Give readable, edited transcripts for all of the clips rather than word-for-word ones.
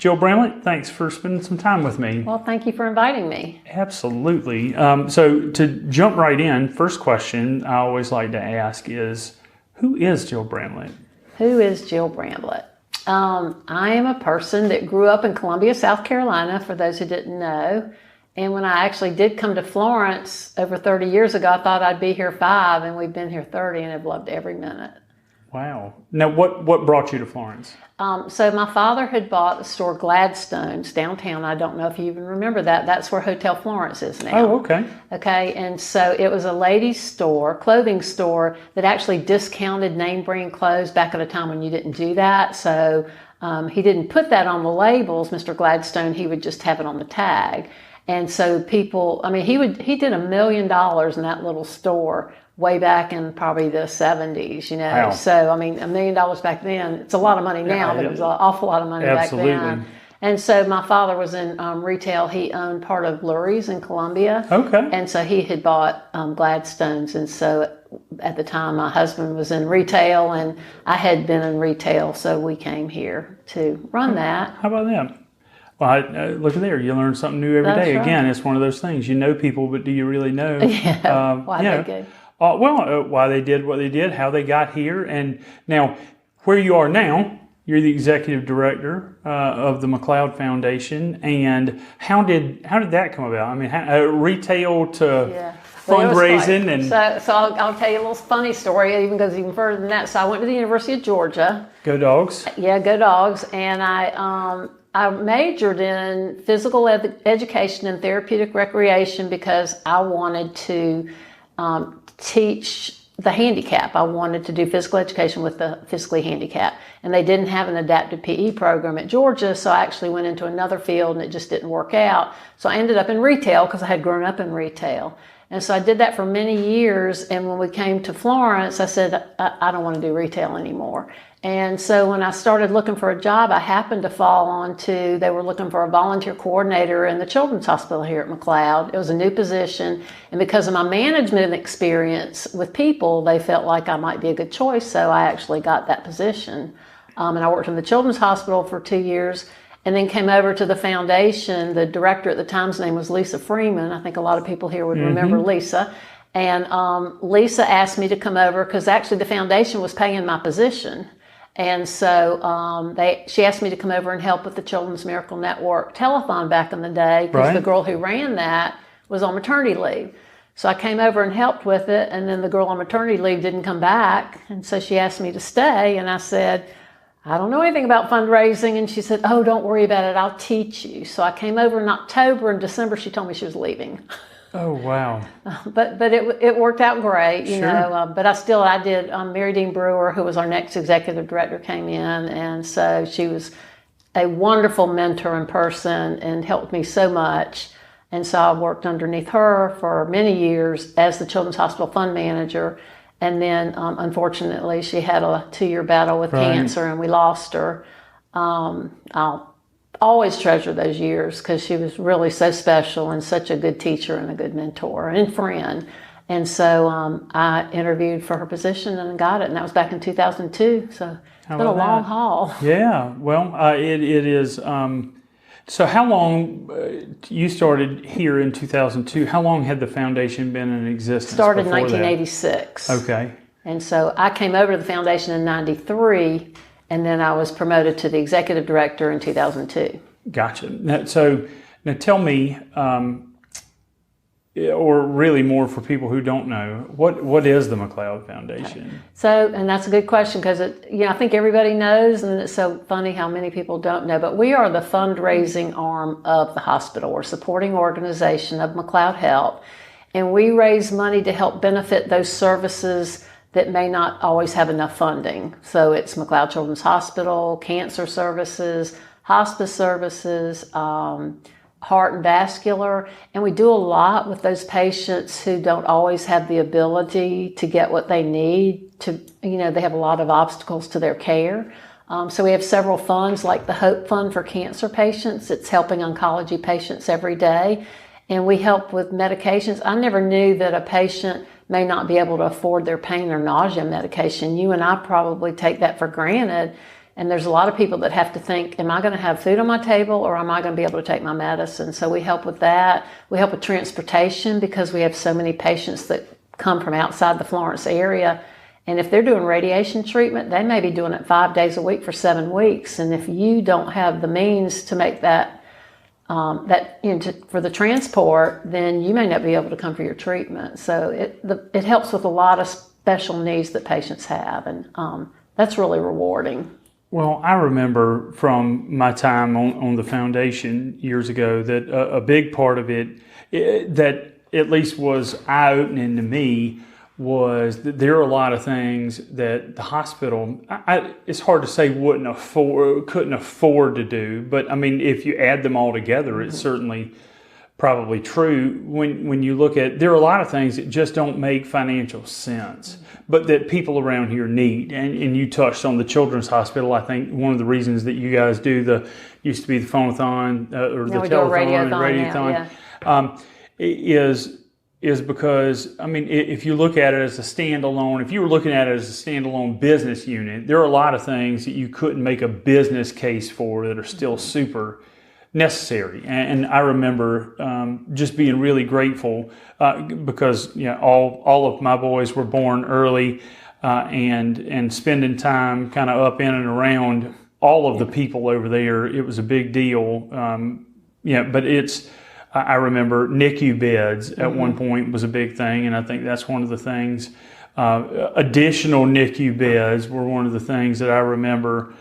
Jill Bramlett, thanks for spending some time with me. Well, thank you for inviting me. Absolutely. So to jump right in, first question I always like to ask is, who is Jill Bramlett? Who is Jill Bramblett? I am a person that grew up in Columbia, South Carolina, for those who didn't know. And when I actually did come to Florence over 30 years ago, I thought I'd be here 5, and we've been here 30, and I've loved every minute. Wow. Now, what brought you to Florence? So my father had bought the store Gladstone's downtown. I don't know if you even remember that. That's where Hotel Florence is now. Oh, okay. Okay, and so it was a ladies' store, clothing store, that actually discounted name brand clothes back at a time when you didn't do that. So he didn't put that on the labels, Mr. Gladstone. He would just have it on the tag. And so people, I mean, he did $1 million in that little store way back in probably the 70s, you know. Wow. So, I mean, $1 million back then, it's a lot of money now, but it was an awful lot of money back then. And so my father was in retail. He owned part of Lurie's in Columbia. Okay. And so he had bought Gladstone's. And so at the time, my husband was in retail and I had been in retail. So we came here to run that. How about that? Well, look at there. You learn something new every day. Right. Again, it's one of those things. You know people, but do you really know? Why they go? Why they did what they did, how they got here. And now, where you are now, you're the executive director of the McLeod Foundation. And how did that come about? I mean, retail to fundraising. So I'll tell you a little funny story. It even goes even further than that. So I went to the University of Georgia. Go Dogs. Yeah, go Dogs. And I majored in physical education and therapeutic recreation because I wanted to teach the handicap. I wanted to do physical education with the physically handicapped. And they didn't have an adaptive PE program at Georgia, so I actually went into another field and it just didn't work out. So I ended up in retail because I had grown up in retail. And so I did that for many years. And when we came to Florence, I said, I don't want to do retail anymore. And so when I started looking for a job, I happened to fall onto, they were looking for a volunteer coordinator in the Children's Hospital here at McLeod. It was a new position. And because of my management experience with people, they felt like I might be a good choice. So I actually got that position. And I worked in the Children's Hospital for 2 years and then came over to the foundation. The director at the time's name was Lisa Freeman. I think a lot of people here would remember Lisa. And Lisa asked me to come over because actually the foundation was paying my position. And so she asked me to come over and help with the Children's Miracle Network telethon back in the day because the girl who ran that was on maternity leave. So I came over and helped with it, and then the girl on maternity leave didn't come back. And so she asked me to stay, and I said, I don't know anything about fundraising. And she said, oh, don't worry about it. I'll teach you. So I came over in October. In December, she told me she was leaving. Oh, wow. But it worked out great, you know. But I did, Mary Dean Brewer, who was our next executive director, came in. And so she was a wonderful mentor in person and helped me so much. And so I worked underneath her for many years as the Children's Hospital Fund Manager. And then, unfortunately, she had a 2-year battle with cancer, and we lost her. I'll always treasure those years because she was really so special and such a good teacher and a good mentor and friend. And so I interviewed for her position and got it, and that was back in 2002. So it's been a long haul. Yeah, well, it is. So how long, you started here in 2002, how long had the foundation been in existence? Started in 1986. Okay. And so I came over to the foundation in 93, and then I was promoted to the executive director in 2002. Gotcha. Now tell me, or really more for people who don't know, what is the McLeod Foundation? Okay. So, and that's a good question because I think everybody knows, and it's so funny how many people don't know, but we are the fundraising arm of the hospital. We're a supporting organization of McLeod Health, and we raise money to help benefit those services that may not always have enough funding. So it's McLeod Children's Hospital, cancer services, hospice services, heart and vascular, and we do a lot with those patients who don't always have the ability to get what they need to, they have a lot of obstacles to their care. So we have several funds like the Hope Fund for cancer patients. It's helping oncology patients every day. And we help with medications. I never knew that a patient may not be able to afford their pain or nausea medication. You and I probably take that for granted. And there's a lot of people that have to think, am I going to have food on my table or am I going to be able to take my medicine? So we help with that. We help with transportation because we have so many patients that come from outside the Florence area. And if they're doing radiation treatment, they may be doing it 5 days a week for 7 weeks. And if you don't have the means to make that, for the transport, then you may not be able to come for your treatment. So it helps with a lot of special needs that patients have. And that's really rewarding. Well, I remember from my time on the foundation years ago that a big part of it that at least was eye-opening to me was that there are a lot of things that the hospital, it's hard to say couldn't afford to do, but I mean, if you add them all together, it's certainly probably true. When you look at, there are a lot of things that just don't make financial sense, but that people around here need. And you touched on the Children's Hospital. I think one of the reasons that you guys do used to be the phonathon or the telethon and radiothon, is because, I mean, if you look at it as a standalone, if you were looking at it as a standalone business unit, there are a lot of things that you couldn't make a business case for that are still super necessary. And I remember just being really grateful because all of my boys were born early and spending time kind of up in and around all of the people over there. It was a big deal. But I remember NICU beds at one point was a big thing, and I think that's one of the things. Additional NICU beds were one of the things that I remember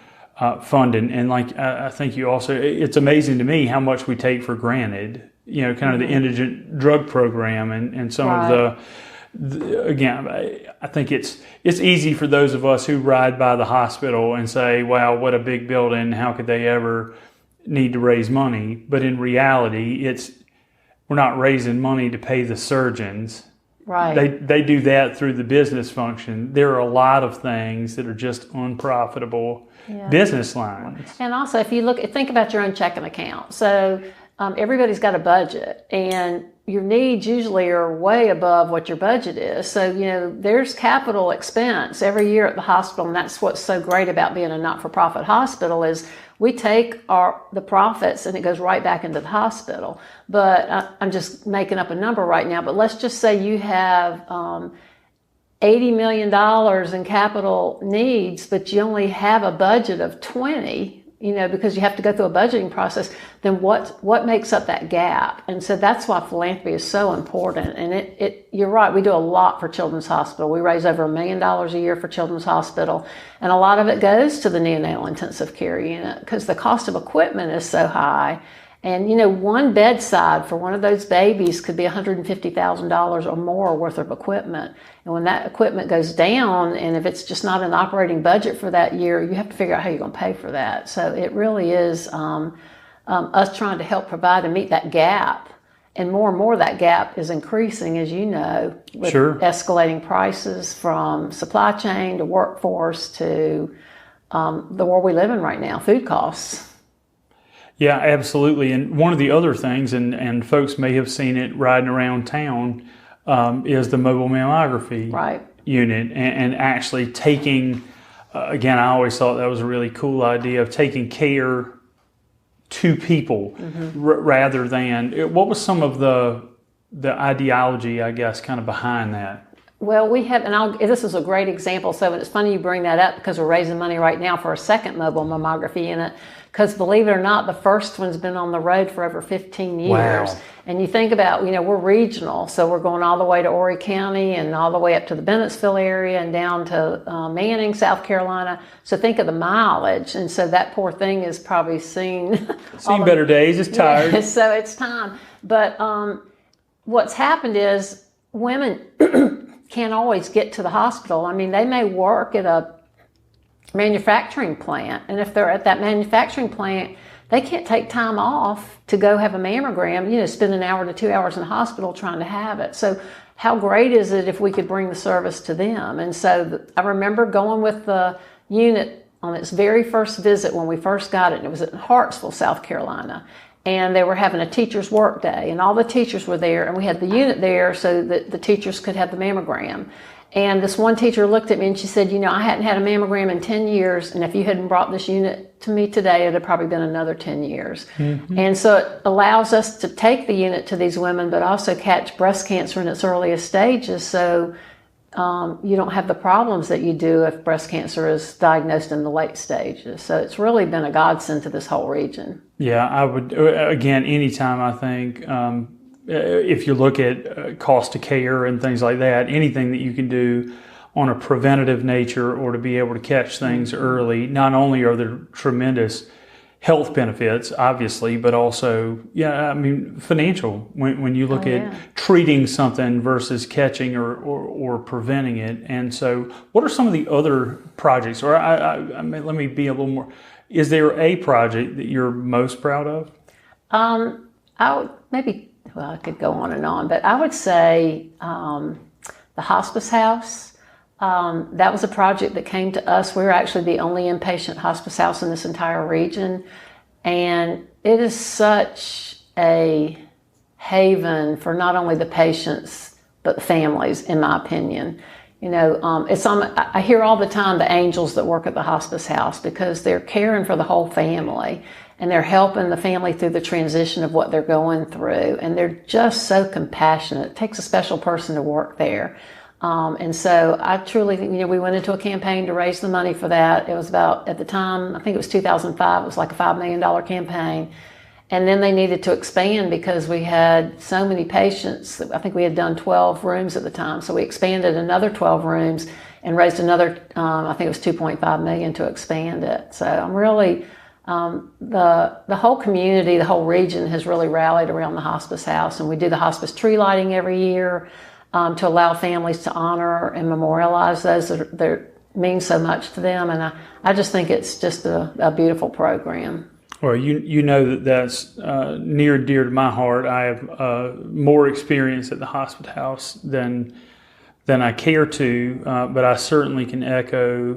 funding. And like I think you also, it's amazing to me how much we take for granted, kind of the indigent drug program and some of again, I think it's easy for those of us who ride by the hospital and say, wow, what a big building, how could they ever need to raise money? But in reality, we're not raising money to pay the surgeons. Right. They do that through the business function. There are a lot of things that are just unprofitable business lines. And also, if you think about your own checking account. So everybody's got a budget, and your needs usually are way above what your budget is. So, there's capital expense every year at the hospital, and that's what's so great about being a not-for-profit hospital is we take the profits and it goes right back into the hospital. But I'm just making up a number right now, but let's just say you have $80 million in capital needs, but you only have a budget of 20, because you have to go through a budgeting process, then what makes up that gap? And so that's why philanthropy is so important. And you're right, we do a lot for Children's Hospital. We raise over $1 million a year for Children's Hospital. And a lot of it goes to the neonatal intensive care unit because the cost of equipment is so high. And, one bedside for one of those babies could be $150,000 or more worth of equipment. And when that equipment goes down, and if it's just not an operating budget for that year, you have to figure out how you're going to pay for that. So it really is us trying to help provide and meet that gap. And more that gap is increasing, as you know, with escalating prices from supply chain to workforce to the world we live in right now, food costs. Yeah, absolutely. And one of the other things, and folks may have seen it riding around town, is the mobile mammography unit and actually taking, again, I always thought that was a really cool idea of taking care to people rather than, what was some of the ideology, I guess, kind of behind that? Well, we have, and this is a great example. So it's funny you bring that up because we're raising money right now for a second mobile mammography unit. Because believe it or not, the first one's been on the road for over 15 years. Wow. And you think about, we're regional. So we're going all the way to Horry County and all the way up to the Bennettsville area and down to Manning, South Carolina. So think of the mileage. And so that poor thing is probably seen better days. It's tired. Yeah, so it's time. But what's happened is women can't always get to the hospital. I mean, they may work at a manufacturing plant, and if they're at that manufacturing plant, they can't take time off to go have a mammogram, spend an hour to 2 hours in the hospital trying to have it. So how great is it if we could bring the service to them? And so I remember going with the unit on its very first visit when we first got it, and it was in Hartsville, South Carolina. And they were having a teacher's work day, and all the teachers were there, and we had the unit there so that the teachers could have the mammogram. And this one teacher looked at me and she said, I hadn't had a mammogram in 10 years. And if you hadn't brought this unit to me today, it'd have probably been another 10 years. Mm-hmm. And so it allows us to take the unit to these women, but also catch breast cancer in its earliest stages. So you don't have the problems that you do if breast cancer is diagnosed in the late stages. So it's really been a godsend to this whole region. Yeah, I would, again, anytime I think, if you look at cost of care and things like that, anything that you can do on a preventative nature or to be able to catch things early, not only are there tremendous health benefits, obviously, but also, financial. When you look at treating something versus catching or preventing it. And so what are some of the other projects? Or let me be a little more, is there a project that you're most proud of? I could go on and on, but I would say the hospice house. That was a project that came to us. We were actually the only inpatient hospice house in this entire region. And it is such a haven for not only the patients, but the families, in my opinion. I hear all the time the angels that work at the hospice house because they're caring for the whole family. And they're helping the family through the transition of what they're going through. And they're just so compassionate. It takes a special person to work there. And so I truly think, we went into a campaign to raise the money for that. It was about, at the time, I think it was 2005, it was like a $5 million campaign. And then they needed to expand because we had so many patients. I think we had done 12 rooms at the time. So we expanded another 12 rooms and raised another, I think it was $2.5 million to expand it. So I'm really... the whole community, the whole region has really rallied around the hospice house, and we do the hospice tree lighting every year to allow families to honor and memorialize those that mean so much to them. And I just think it's just a beautiful program. Well, that's near and dear to my heart. I have more experience at the hospice house than I care to, but I certainly can echo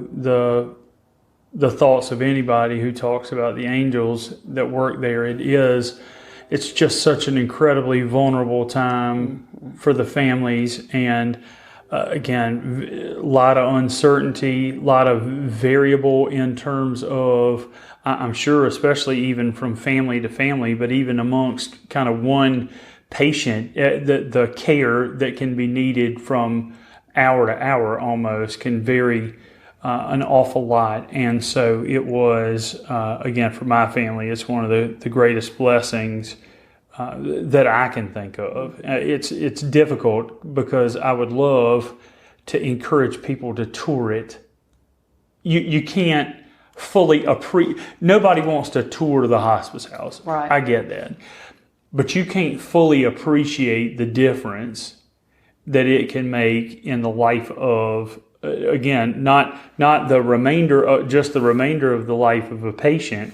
the thoughts of anybody who talks about the angels that work there. It's just such an incredibly vulnerable time for the families. And again, a lot of uncertainty, a lot of variable in terms of, I'm sure, especially even from family to family, but even amongst kind of one patient, the care that can be needed from hour to hour almost can vary an awful lot. And so it was, again, for my family, it's one of the greatest blessings that I can think of. It's difficult because I would love to encourage people to tour it. You can't fully nobody wants to tour the hospice house. Right. I get that. But you can't fully appreciate the difference that it can make in the life of, again, not the remainder, just the remainder of the life of a patient,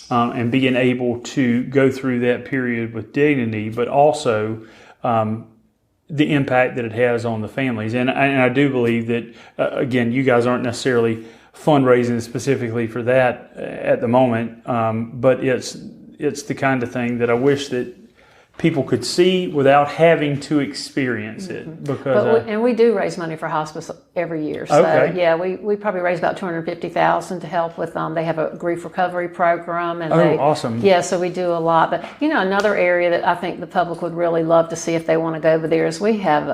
and being able to go through that period with dignity, but also the impact that it has on the families. And I do believe that, again, you guys aren't necessarily fundraising specifically for that at the moment, but it's the kind of thing that I wish that people could see without having to experience it. Because and we do raise money for hospice every year. So okay. Yeah, we probably raise about $250,000 to help with. They have a grief recovery program, and awesome. Yeah, so we do a lot. But another area that I think the public would really love to see if they want to go over there is we have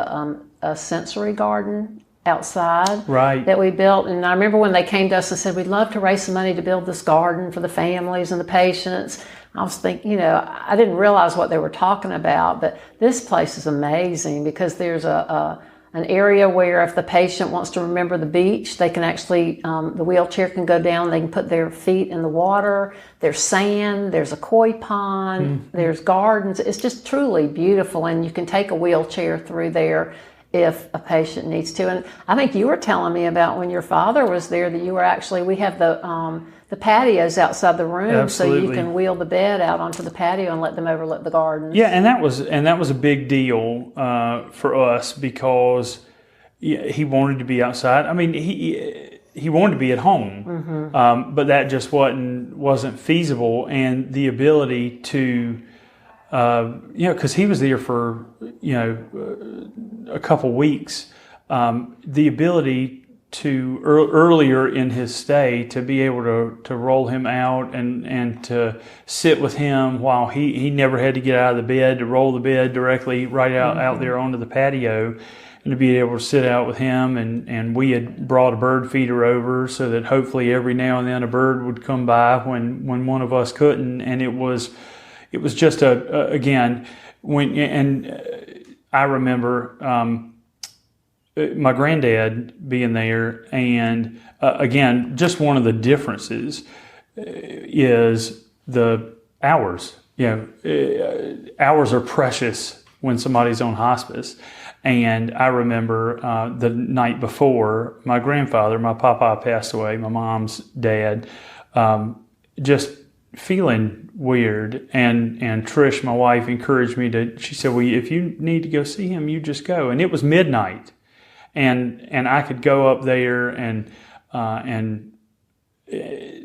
a sensory garden outside, right, that we built. And I remember when they came to us and said, we'd love to raise some money to build this garden for the families and the patients. I was thinking, I didn't realize what they were talking about, but this place is amazing because there's an area where if the patient wants to remember the beach, they can actually, the wheelchair can go down, they can put their feet in the water, there's sand, there's a koi pond, there's gardens. It's just truly beautiful, and you can take a wheelchair through there if a patient needs to. And I think you were telling me about when your father was there that you were actually, we have the patios outside the room. Absolutely. So you can wheel the bed out onto the patio and let them overlook the gardens. Yeah, and that was a big deal for us because he wanted to be outside. I mean, he wanted to be at home, but that just wasn't feasible. And the ability to, because he was there for a couple weeks, the ability to earlier in his stay to be able to roll him out and to sit with him while he never had to get out of the bed, to roll the bed directly right out there onto the patio, and to be able to sit out with him. And we had brought a bird feeder over so that hopefully every now and then a bird would come by when one of us couldn't. And it was just again, I remember my granddad being there, and again, just one of the differences is the hours. Hours are precious when somebody's on hospice. And I remember the night before my grandfather, my papa, passed away, my mom's dad, just feeling weird. And Trish, my wife, encouraged me she said, well, if you need to go see him, you just go. And it was midnight. And I could go up there and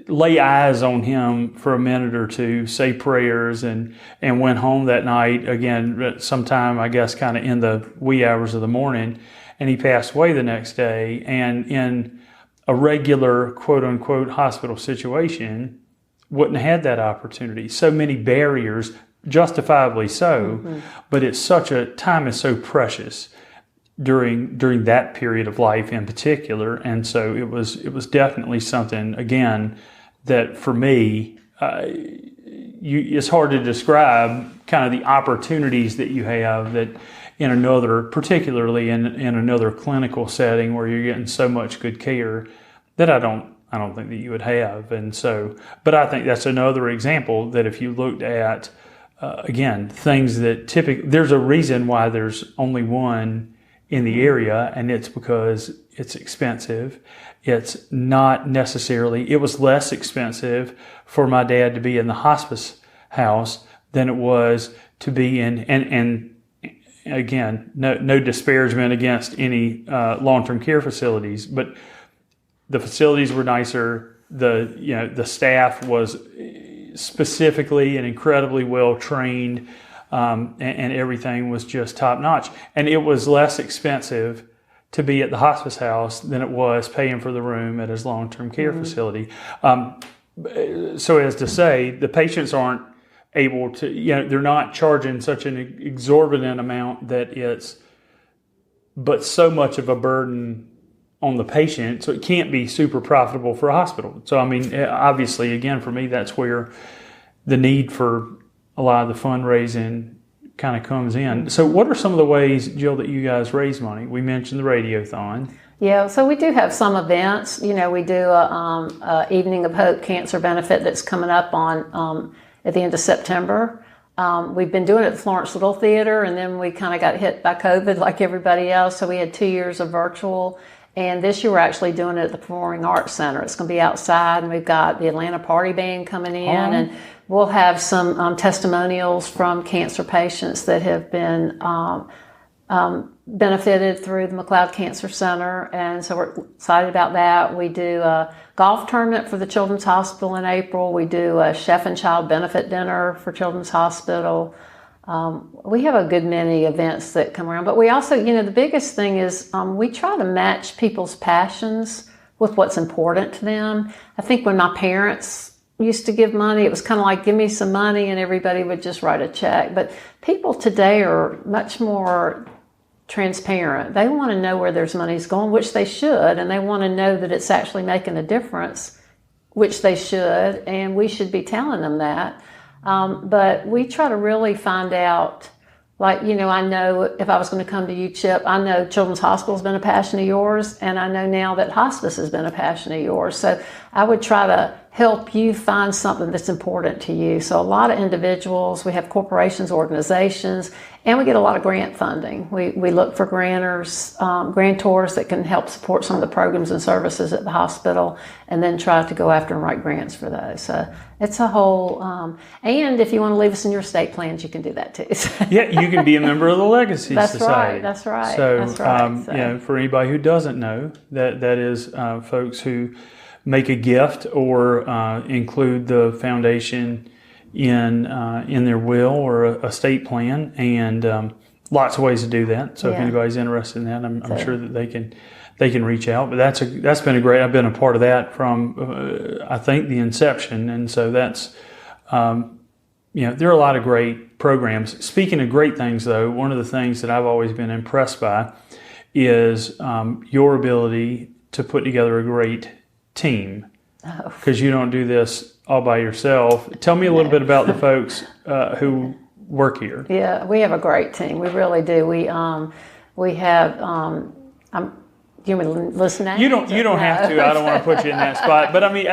lay eyes on him for a minute or two, say prayers, and went home that night, again, sometime, I guess, kind of in the wee hours of the morning. And he passed away the next day. And in a regular, quote unquote, hospital situation, wouldn't have had that opportunity. So many barriers, justifiably so, but time is so precious during that period of life in particular. And so it was definitely something, again, that for me, it's hard to describe kind of the opportunities that you have that particularly in another clinical setting where you're getting so much good care that I don't think that you would have. And so, but I think that's another example that if you looked at, again, things that there's a reason why there's only one in the area, and it's because it's expensive. It's not necessarily, it was less expensive for my dad to be in the hospice house than it was to be in, and again, no disparagement against any long-term care facilities, but the facilities were nicer. The staff was specifically and incredibly well trained. And everything was just top notch. And it was less expensive to be at the hospice house than it was paying for the room at his long-term care facility. So as to say, the patients aren't able to, they're not charging such an exorbitant amount that but so much of a burden on the patient. So it can't be super profitable for a hospital. So, I mean, obviously, again, for me, that's where the need for a lot of the fundraising kind of comes in. So what are some of the ways, Jill, that you guys raise money? We mentioned the Radiothon. Yeah, so we do have some events. We do a Evening of Hope cancer benefit that's coming up on at the end of September. We've been doing it at the Florence Little Theater, and then we kind of got hit by COVID like everybody else, so we had 2 years of virtual. And this year we're actually doing it at the Performing Arts Center. It's going to be outside, and we've got the Atlanta Party Band coming in, and we'll have some testimonials from cancer patients that have been benefited through the McLeod Cancer Center, and so we're excited about that. We do a golf tournament for the Children's Hospital in April. We do a chef and child benefit dinner for Children's Hospital. We have a good many events that come around, but we also, the biggest thing is we try to match people's passions with what's important to them. I think when my parents used to give money, it was kind of like, give me some money, and everybody would just write a check. But people today are much more transparent. They want to know where their money's going, which they should, and they want to know that it's actually making a difference, which they should, and we should be telling them that. But we try to really find out, like, I know if I was going to come to you, Chip, I know Children's Hospital has been a passion of yours, and I know now that hospice has been a passion of yours. So I would try to help you find something that's important to you. So a lot of individuals, we have corporations, organizations, and we get a lot of grant funding. We look for grantors that can help support some of the programs and services at the hospital, and then try to go after and write grants for those. So it's a whole, and if you want to leave us in your estate plans, you can do that too. Yeah, you can be a member of the Legacy Society. That's right. So, for anybody who doesn't know, that is folks who make a gift or include the foundation in their will or estate plan, and lots of ways to do that. So if Yeah. anybody's interested in that, I'm sure that they can reach out. But that's been a great. I've been a part of that from I think the inception, and so that's there are a lot of great programs. Speaking of great things, though, one of the things that I've always been impressed by is your ability to put together a great team, because you don't do this all by yourself. Tell me a little bit about the folks who work here. Yeah, we have a great team. We really do. We have. Do you want me to listen now? You don't have to. I don't want to put you in that spot. But I mean,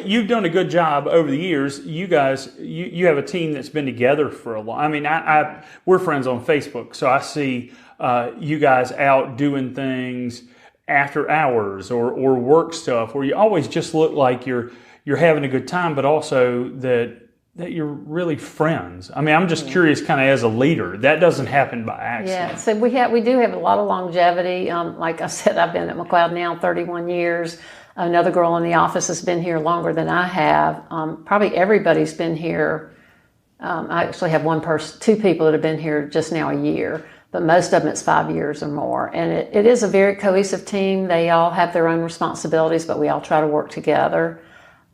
you've done a good job over the years. You guys, you have a team that's been together for a long. I mean, we're friends on Facebook, so I see you guys out doing things after hours or work stuff where you always just look like you're having a good time, but also that you're really friends. I mean, I'm just curious, kind of as a leader, that doesn't happen by accident. Yeah, so we do have a lot of longevity. Like I said, I've been at McLeod now 31 years. Another girl in the office has been here longer than I have. Probably everybody's been here. I actually have two people that have been here just now a year, but most of them it's 5 years or more. And it is a very cohesive team. They all have their own responsibilities, but we all try to work together.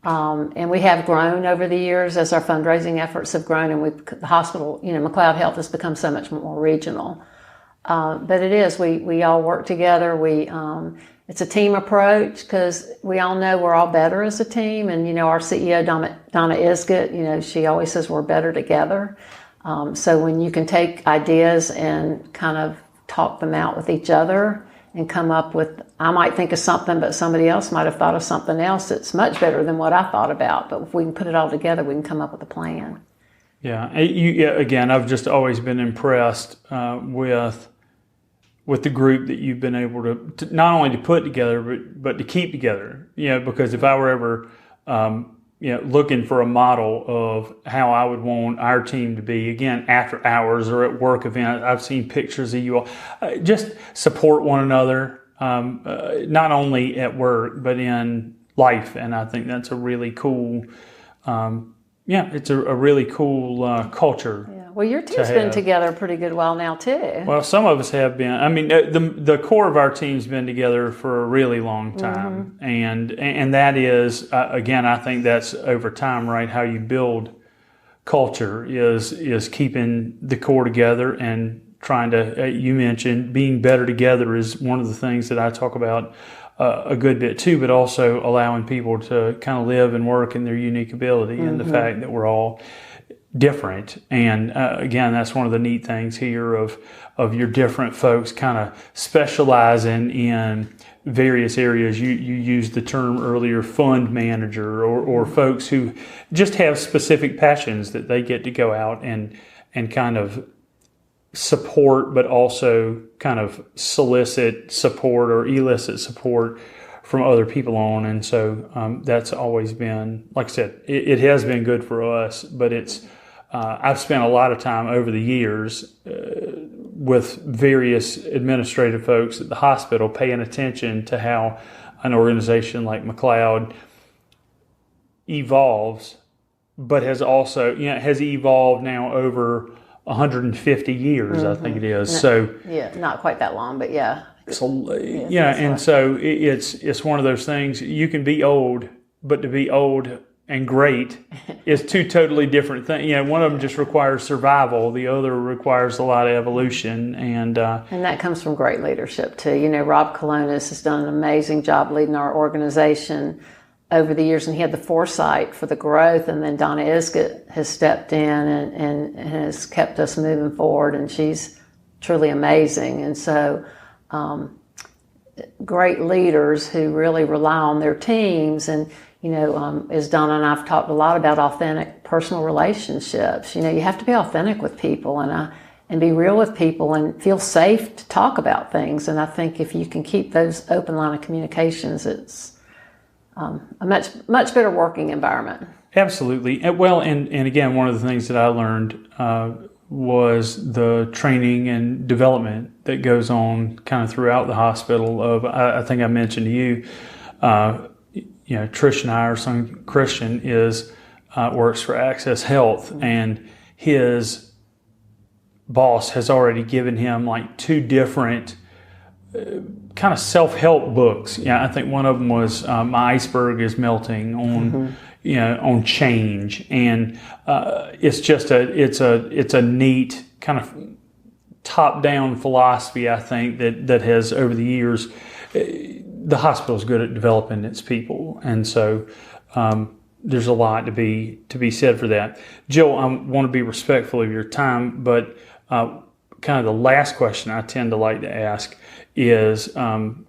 And we have grown over the years as our fundraising efforts have grown, and the hospital, McLeod Health has become so much more regional. But it is, we all work together. It's a team approach because we all know we're all better as a team. And, our CEO, Donna Isgett, she always says we're better together. So when you can take ideas and kind of talk them out with each other and come up with, I might think of something, but somebody else might have thought of something else that's much better than what I thought about. But if we can put it all together, we can come up with a plan. Yeah. Again, I've just always been impressed with the group that you've been able to not only to put together, but to keep together. Because if I were ever looking for a model of how I would want our team to be, again, after hours or at work events, I've seen pictures of you all just support one another, not only at work, but in life. And I think that's a really cool, it's a really cool culture. Yeah. Well, your team's been together a pretty good while now, too. Well, some of us have been. I mean, the core of our team's been together for a really long time. Mm-hmm. And that is, again, I think that's over time, right? How you build culture is keeping the core together and trying to, you mentioned, being better together is one of the things that I talk about a good bit too, but also allowing people to kind of live and work in their unique ability and the fact that we're all different. And again, that's one of the neat things here of your different folks kind of specializing in various areas. You used the term earlier, fund manager, or folks who just have specific passions that they get to go out and kind of support, but also kind of solicit support or elicit support from other people on. And so that's always been, like I said, it has been good for us, but it's I've spent a lot of time over the years with various administrative folks at the hospital paying attention to how an organization like McLeod evolves, but has also, has evolved now over 150 years, I think it is. So not quite that long, but yeah. So and so it's one of those things. You can be old, but to be old and great is two totally different things. One of them just requires survival. The other requires a lot of evolution. And that comes from great leadership too. Rob Colonis has done an amazing job leading our organization over the years, and he had the foresight for the growth. And then Donna Isgett has stepped in and has kept us moving forward, and she's truly amazing. And so great leaders who really rely on their teams. And as Donna and I've talked a lot about authentic personal relationships. You have to be authentic with people and be real with people and feel safe to talk about things. And I think if you can keep those open line of communications, it's a much better working environment. Absolutely. Well, and again, one of the things that I learned was the training and development that goes on kind of throughout the hospital. I think I mentioned to you, Trish and I, our son Christian, works for Access Health, and his boss has already given him like 2 different kind of self-help books. Yeah, I think one of them was "My Iceberg is Melting" on on change, and it's just a neat kind of top-down philosophy. I think that has over the years, the hospital is good at developing its people, and so there's a lot to be said for that. Jill, I want to be respectful of your time, but kind of the last question I tend to like to ask is,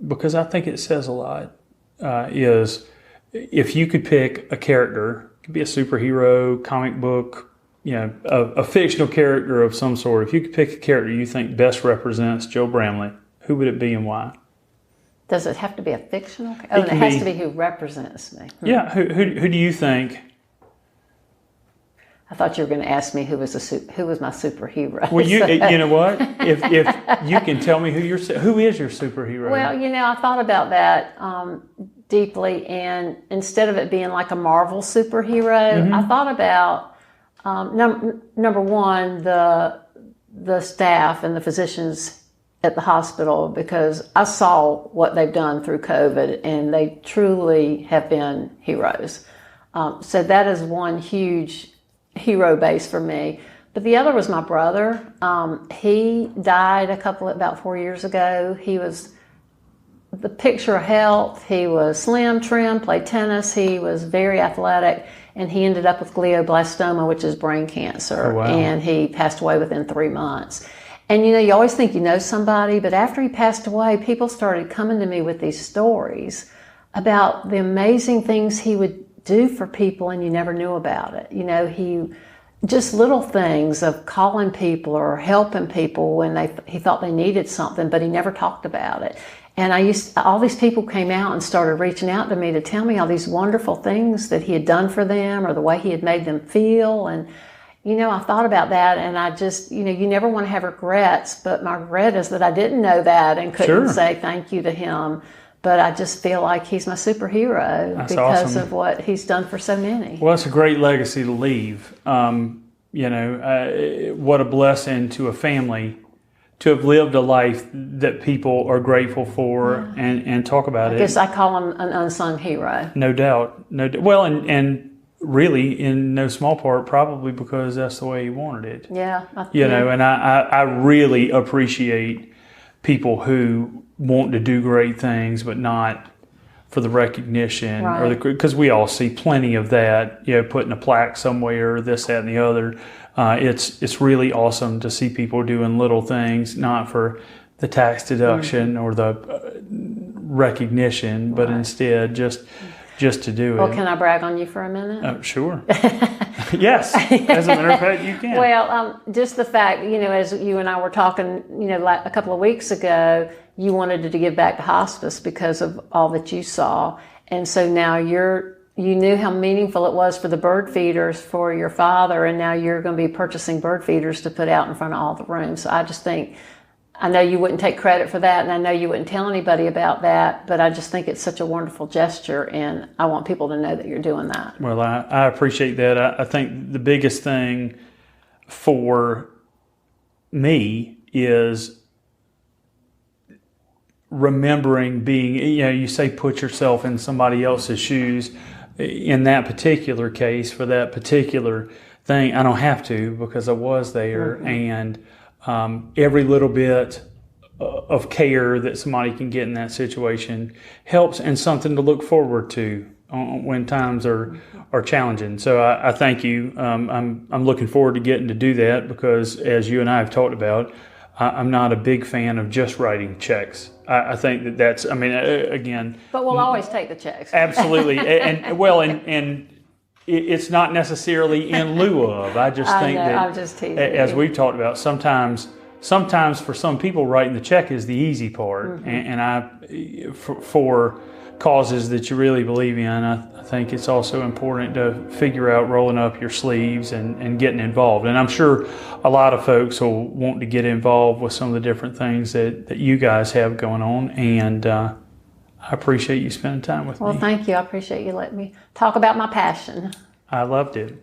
because I think it says a lot, is if you could pick a character, it could be a superhero, comic book, a fictional character of some sort. If you could pick a character you think best represents Joe Bramlett, who would it be and why? Does it have to be a fictional character? Oh, it has to be who represents me. Yeah, who do you think? I thought you were going to ask me who was my superhero. Well, you know what? If you can tell me who is your superhero? Well, I thought about that deeply, and instead of it being like a Marvel superhero, I thought about number one, the staff and the physicians at the hospital, because I saw what they've done through COVID, and they truly have been heroes. So that is one huge hero base for me. But the other was my brother. He died about 4 years ago. He was the picture of health. He was slim, trim, played tennis. He was very athletic, and he ended up with glioblastoma, which is brain cancer. Oh, wow. And he passed away within 3 months. And you always think you know somebody, but after he passed away, people started coming to me with these stories about the amazing things he would do for people, and you never knew about it. He just little things of calling people or helping people when he thought they needed something, but he never talked about it. And all these people came out and started reaching out to me to tell me all these wonderful things that he had done for them, or the way he had made them feel. And I thought about that, and I just, you never want to have regrets, but my regret is that I didn't know that and couldn't say thank you to him. But I just feel like he's my superhero. That's because awesome. of what he's done for so many. Well, it's a great legacy to leave. What a blessing to a family to have lived a life that people are grateful for and talk about it. I guess I call him an unsung hero. No doubt. Well, and really, in no small part, probably because that's the way he wanted it. Yeah. And I really appreciate people who want to do great things, but not for the recognition, right. Because we all see plenty of that. Putting a plaque somewhere, this, that, and the other. It's really awesome to see people doing little things, not for the tax deduction or the recognition, but instead just to do it. Well, can I brag on you for a minute? Sure. Yes. As a matter of fact, you can. Well, just the fact, as you and I were talking, like a couple of weeks ago, you wanted to give back to hospice because of all that you saw. And so now you knew how meaningful it was for the bird feeders for your father, and now you're going to be purchasing bird feeders to put out in front of all the rooms. So I just think, I know you wouldn't take credit for that, and I know you wouldn't tell anybody about that, but I just think it's such a wonderful gesture, and I want people to know that you're doing that. Well, I appreciate that. I think the biggest thing for me is remembering being, you say put yourself in somebody else's shoes. In that particular case, for that particular thing, I don't have to, because I was there, and every little bit of care that somebody can get in that situation helps, and something to look forward to when times are challenging. So I thank you. I'm looking forward to getting to do that, because as you and I have talked about, I'm not a big fan of just writing checks. I think that's, again. But we'll always take the checks. Absolutely. And it's not necessarily in lieu of. I just think that, I'm just teasing as you. we've talked about, sometimes for some people, writing the check is the easy part. And for causes that you really believe in, I think it's also important to figure out rolling up your sleeves and getting involved. And I'm sure a lot of folks will want to get involved with some of the different things that you guys have going on. And I appreciate you spending time with me. Well, thank you. I appreciate you letting me talk about my passion. I loved it.